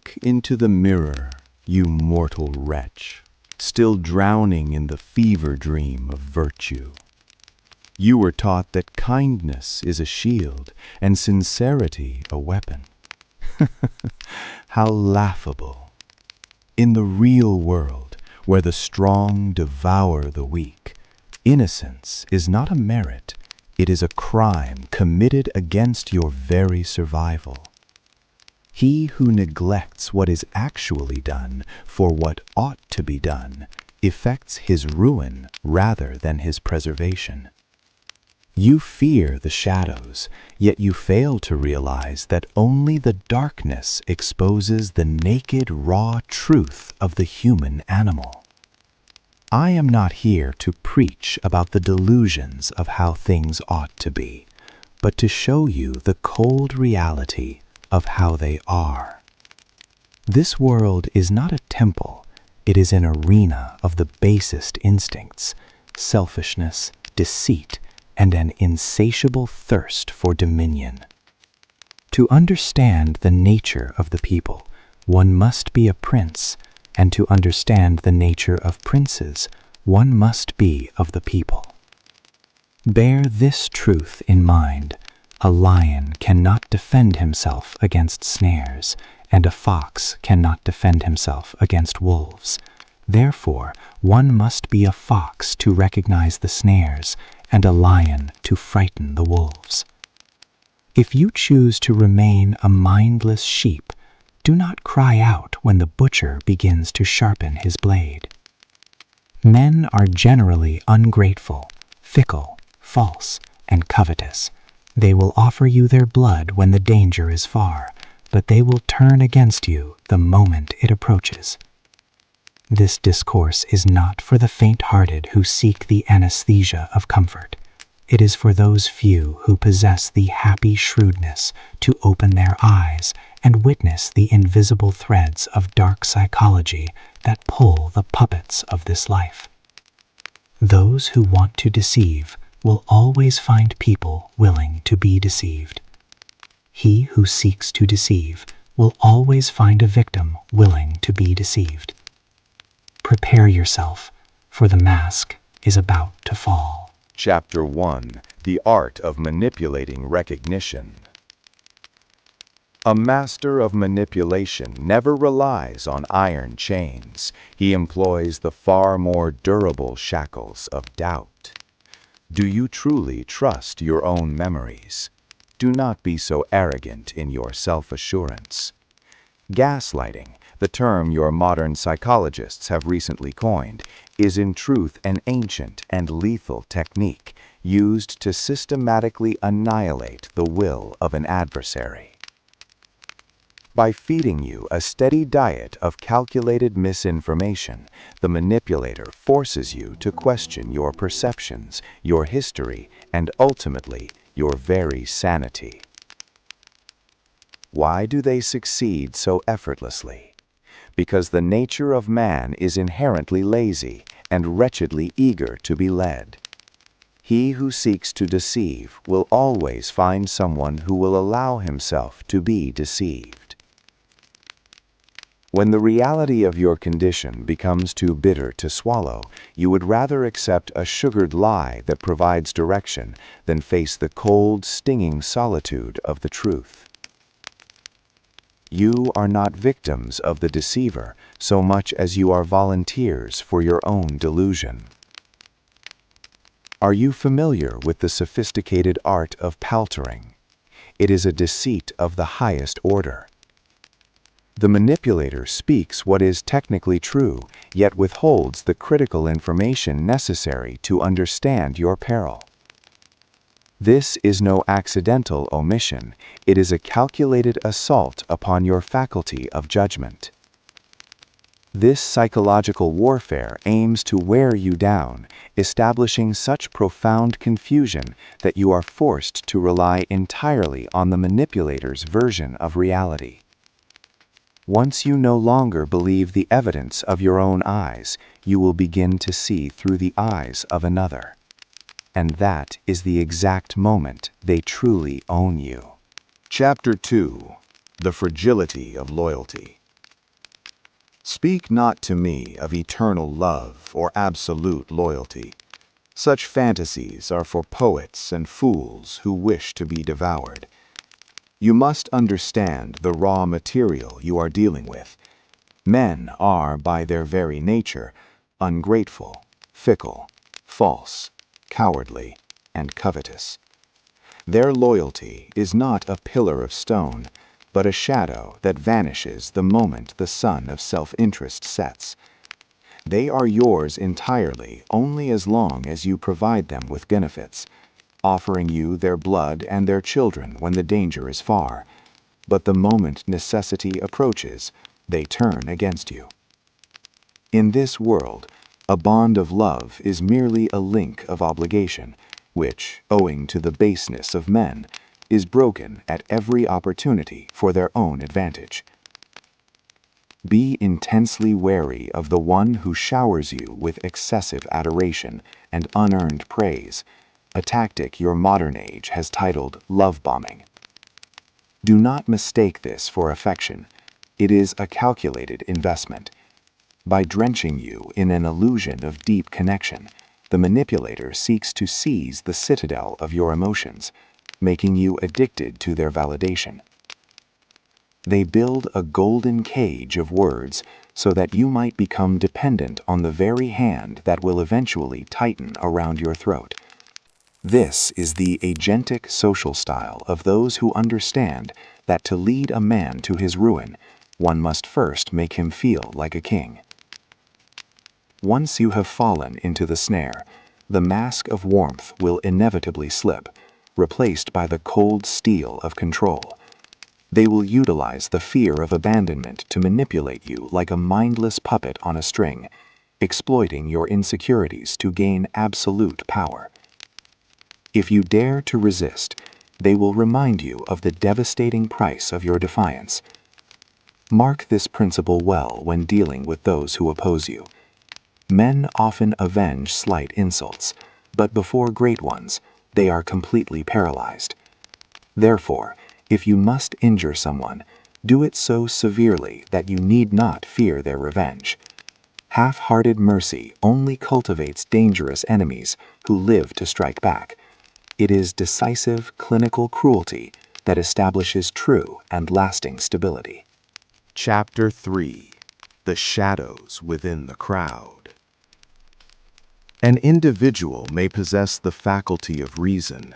Look into the mirror, you mortal wretch, still drowning in the fever dream of virtue. You were taught that kindness is a shield and sincerity a weapon. How laughable! In the real world, where the strong devour the weak, innocence is not a merit, it is a crime committed against your very survival. He who neglects what is actually done for what ought to be done effects his ruin rather than his preservation. You fear the shadows, yet you fail to realize that only the darkness exposes the naked, raw truth of the human animal. I am not here to preach about the delusions of how things ought to be, but to show you the cold reality of how they are. This world is not a temple, it is an arena of the basest instincts, selfishness, deceit, and an insatiable thirst for dominion. To understand the nature of the people, one must be a prince, and to understand the nature of princes, one must be of the people. Bear this truth in mind: a lion cannot defend himself against snares, and a fox cannot defend himself against wolves. Therefore, one must be a fox to recognize the snares, and a lion to frighten the wolves. If you choose to remain a mindless sheep, do not cry out when the butcher begins to sharpen his blade. Men are generally ungrateful, fickle, false, and covetous. They will offer you their blood when the danger is far, but they will turn against you the moment it approaches. This discourse is not for the faint-hearted who seek the anesthesia of comfort. It is for those few who possess the happy shrewdness to open their eyes and witness the invisible threads of dark psychology that pull the puppets of this life. Those who want to deceive will always find people willing to be deceived. He who seeks to deceive will always find a victim willing to be deceived. Prepare yourself, for the mask is about to fall. Chapter 1: The Art of Manipulating Recognition. A master of manipulation never relies on iron chains. He employs the far more durable shackles of doubt. Do you truly trust your own memories? Do not be so arrogant in your self-assurance. Gaslighting, the term your modern psychologists have recently coined, is in truth an ancient and lethal technique used to systematically annihilate the will of an adversary. By feeding you a steady diet of calculated misinformation, the manipulator forces you to question your perceptions, your history, and ultimately, your very sanity. Why do they succeed so effortlessly? Because the nature of man is inherently lazy and wretchedly eager to be led. He who seeks to deceive will always find someone who will allow himself to be deceived. When the reality of your condition becomes too bitter to swallow, you would rather accept a sugared lie that provides direction than face the cold, stinging solitude of the truth. You are not victims of the deceiver so much as you are volunteers for your own delusion. Are you familiar with the sophisticated art of paltering? It is a deceit of the highest order. The manipulator speaks what is technically true, yet withholds the critical information necessary to understand your peril. This is no accidental omission, it is a calculated assault upon your faculty of judgment. This psychological warfare aims to wear you down, establishing such profound confusion that you are forced to rely entirely on the manipulator's version of reality. Once you no longer believe the evidence of your own eyes, you will begin to see through the eyes of another. And that is the exact moment they truly own you. Chapter 2: The Fragility of Loyalty. Speak not to me of eternal love or absolute loyalty. Such fantasies are for poets and fools who wish to be devoured. You must understand the raw material you are dealing with. Men are, by their very nature, ungrateful, fickle, false, cowardly, and covetous. Their loyalty is not a pillar of stone, but a shadow that vanishes the moment the sun of self-interest sets. They are yours entirely only as long as you provide them with benefits, offering you their blood and their children when the danger is far. But the moment necessity approaches, they turn against you. In this world, a bond of love is merely a link of obligation, which, owing to the baseness of men, is broken at every opportunity for their own advantage. Be intensely wary of the one who showers you with excessive adoration and unearned praise, a tactic your modern age has titled love bombing. Do not mistake this for affection. It is a calculated investment. By drenching you in an illusion of deep connection, the manipulator seeks to seize the citadel of your emotions, making you addicted to their validation. They build a golden cage of words so that you might become dependent on the very hand that will eventually tighten around your throat. This is the agentic social style of those who understand that to lead a man to his ruin, one must first make him feel like a king. Once you have fallen into the snare, the mask of warmth will inevitably slip, replaced by the cold steel of control. They will utilize the fear of abandonment to manipulate you like a mindless puppet on a string, exploiting your insecurities to gain absolute power. If you dare to resist, they will remind you of the devastating price of your defiance. Mark this principle well when dealing with those who oppose you. Men often avenge slight insults, but before great ones, they are completely paralyzed. Therefore, if you must injure someone, do it so severely that you need not fear their revenge. Half-hearted mercy only cultivates dangerous enemies who live to strike back. It is decisive clinical cruelty that establishes true and lasting stability. Chapter 3: The Shadows Within the Crowd. An individual may possess the faculty of reason,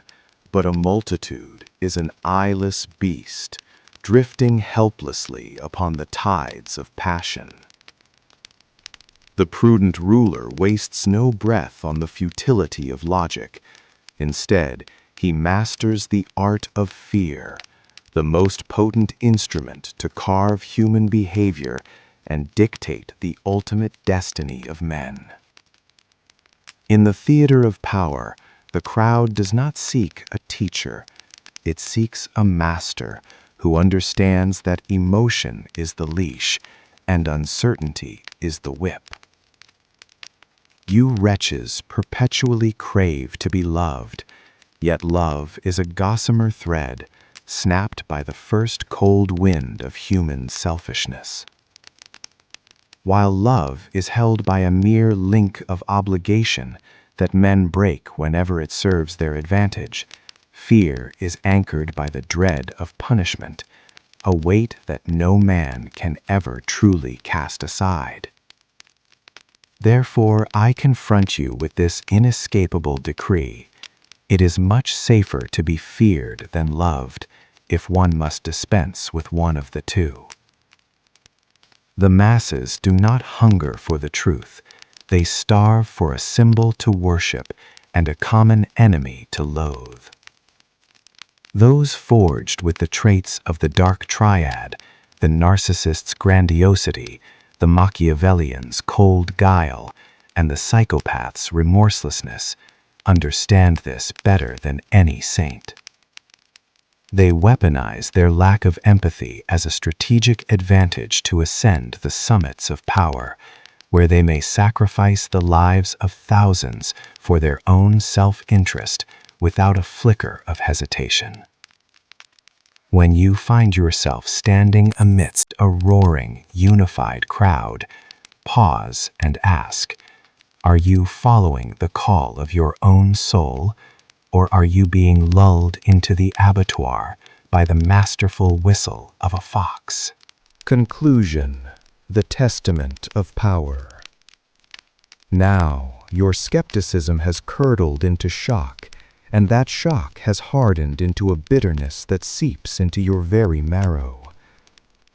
but a multitude is an eyeless beast, drifting helplessly upon the tides of passion. The prudent ruler wastes no breath on the futility of logic. Instead, he masters the art of fear, the most potent instrument to carve human behavior and dictate the ultimate destiny of men. In the theater of power, the crowd does not seek a teacher. It seeks a master who understands that emotion is the leash and uncertainty is the whip. You wretches perpetually crave to be loved, yet love is a gossamer thread snapped by the first cold wind of human selfishness. While love is held by a mere link of obligation that men break whenever it serves their advantage, fear is anchored by the dread of punishment, a weight that no man can ever truly cast aside. Therefore, I confront you with this inescapable decree. It is much safer to be feared than loved, if one must dispense with one of the two. The masses do not hunger for the truth. They starve for a symbol to worship and a common enemy to loathe. Those forged with the traits of the dark triad, the narcissist's grandiosity, the Machiavellian's cold guile, and the psychopath's remorselessness, understand this better than any saint. They weaponize their lack of empathy as a strategic advantage to ascend the summits of power, where they may sacrifice the lives of thousands for their own self-interest without a flicker of hesitation. When you find yourself standing amidst a roaring, unified crowd, pause and ask, are you following the call of your own soul, or are you being lulled into the abattoir by the masterful whistle of a fox? Conclusion: the testament of power. Now, your skepticism has curdled into shock, and that shock has hardened into a bitterness that seeps into your very marrow.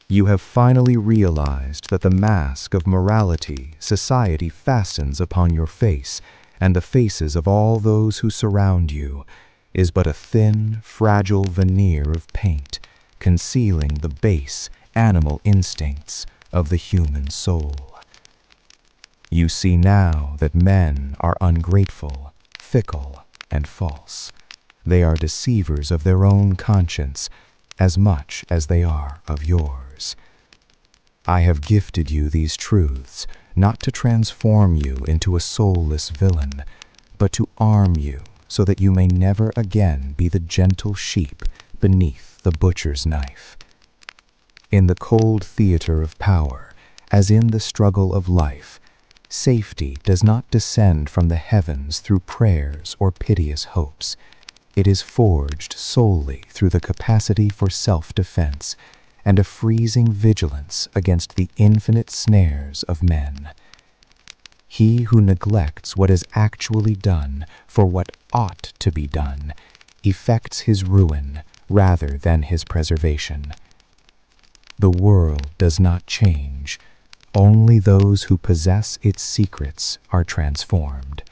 You have finally realized that the mask of morality society fastens upon your face and the faces of all those who surround you is but a thin, fragile veneer of paint concealing the base, animal instincts of the human soul. You see now that men are ungrateful, fickle, and false. They are deceivers of their own conscience as much as they are of yours. I have gifted you these truths not to transform you into a soulless villain, but to arm you so that you may never again be the gentle sheep beneath the butcher's knife. In the cold theater of power, as in the struggle of life, safety does not descend from the heavens through prayers or piteous hopes. It is forged solely through the capacity for self-defense and a freezing vigilance against the infinite snares of men. He who neglects what is actually done for what ought to be done effects his ruin rather than his preservation. The world does not change. Only those who possess its secrets are transformed.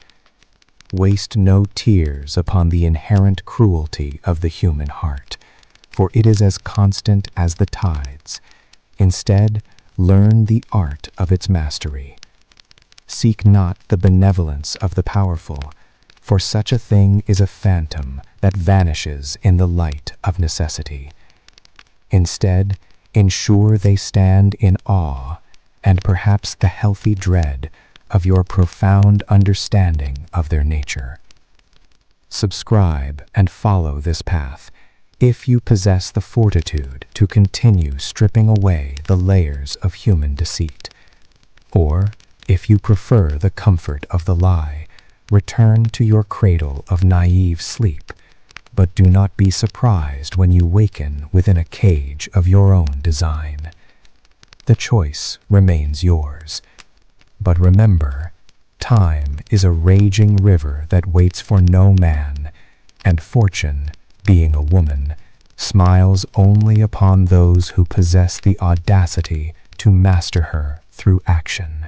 Waste no tears upon the inherent cruelty of the human heart, for it is as constant as the tides. Instead, learn the art of its mastery. Seek not the benevolence of the powerful, for such a thing is a phantom that vanishes in the light of necessity. Instead, ensure they stand in awe and perhaps the healthy dread of your profound understanding of their nature. Subscribe and follow this path if you possess the fortitude to continue stripping away the layers of human deceit. Or, if you prefer the comfort of the lie, return to your cradle of naive sleep, but do not be surprised when you waken within a cage of your own design. The choice remains yours. But remember, time is a raging river that waits for no man, and fortune, being a woman, smiles only upon those who possess the audacity to master her through action.